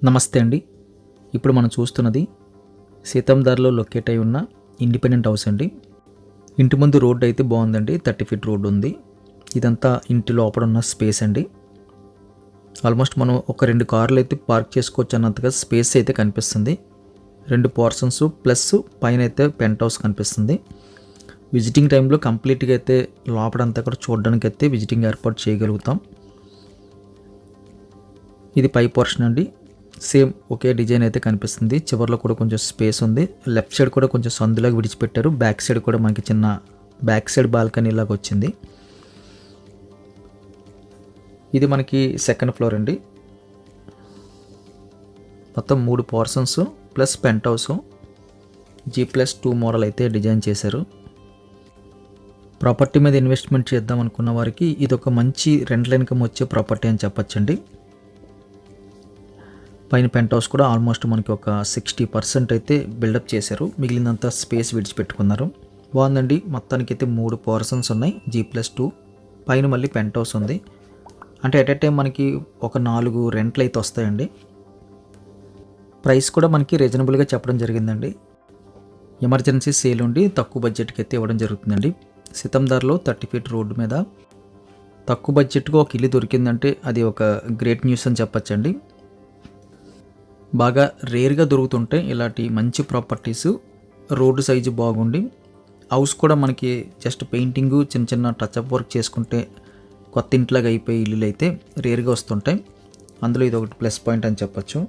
నమస్తే అండి. ఇప్పుడు మనం చూస్తున్నది సీతంధార్లో లొకేట్ అయి ఉన్న ఇండిపెండెంట్ హౌస్ అండి. ఇంటి ముందు రోడ్డు అయితే బాగుందండి. 30 ఫీట్ రోడ్డు ఉంది. ఇదంతా ఇంటి లోపల ఉన్న స్పేస్ అండి. ఆల్మోస్ట్ మనం ఒక 2 కార్లు అయితే పార్క్ చేసుకోవచ్చు అన్నంతగా స్పేస్ అయితే కనిపిస్తుంది. 2 పోర్షన్స్ ప్లస్ పైన అయితే పెంట్ హౌస్ కనిపిస్తుంది. విజిటింగ్ టైంలో కంప్లీట్గా అయితే లోపలంతా కూడా చూడడానికి అయితే విజిటింగ్ ఏర్పాటు చేయగలుగుతాం. ఇది పై పోర్షన్ అండి. సేమ్ ఒకే డిజైన్ అయితే కనిపిస్తుంది. చివర్లో కూడా కొంచెం స్పేస్ ఉంది. లెఫ్ట్ సైడ్ కూడా కొంచెం సందులాగా విడిచిపెట్టారు. బ్యాక్ సైడ్ కూడా మనకి చిన్న బ్యాక్ సైడ్ బాల్కనీ లాగా వచ్చింది. ఇది మనకి సెకండ్ ఫ్లోర్ అండి. మొత్తం 3 portions plus penthouse G+2 model అయితే డిజైన్ చేశారు. ప్రాపర్టీ మీద ఇన్వెస్ట్మెంట్ చేద్దాం అనుకున్న వారికి ఇది ఒక మంచి రెంటల్ ఇన్కమ్ వచ్చే ప్రాపర్టీ అని చెప్పచ్చండి. పైన పెంట్ హౌస్ కూడా ఆల్మోస్ట్ మనకి ఒక 60% అయితే బిల్డప్ చేశారు. మిగిలినంత స్పేస్ విడిచిపెట్టుకున్నారు. బాగుందండి. మొత్తానికి అయితే 3 పోర్షన్స్ ఉన్నాయి. G+2 పైన మళ్ళీ పెంట్ హౌస్ ఉంది. అంటే ఎట్ ఎ టైం మనకి ఒక 4 రెంట్లు అయితే వస్తాయండి. ప్రైస్ కూడా మనకి రీజనబుల్గా చెప్పడం జరిగిందండి. ఎమర్జెన్సీ సేల్ ఉండి తక్కువ బడ్జెట్కి అయితే ఇవ్వడం జరుగుతుందండి. సీతంధార్లో 30 ఫీట్ రోడ్డు మీద తక్కువ బడ్జెట్గా ఒక ఇల్లు దొరికిందంటే అది ఒక గ్రేట్ న్యూస్ అని చెప్పచ్చండి. బాగా రేర్గా దొరుకుతుంటాయి ఇలాంటి మంచి ప్రాపర్టీస్. రోడ్డు సైజు బాగుండి హౌస్ కూడా మనకి జస్ట్ పెయింటింగు చిన్న చిన్న టచ్అప్ వర్క్ చేసుకుంటే కొత్త ఇంట్లాగా అయిపోయి ఇల్లులు అయితే రేర్గా వస్తుంటాయి. అందులో ఇది ఒకటి ప్లస్ పాయింట్ అని చెప్పచ్చు.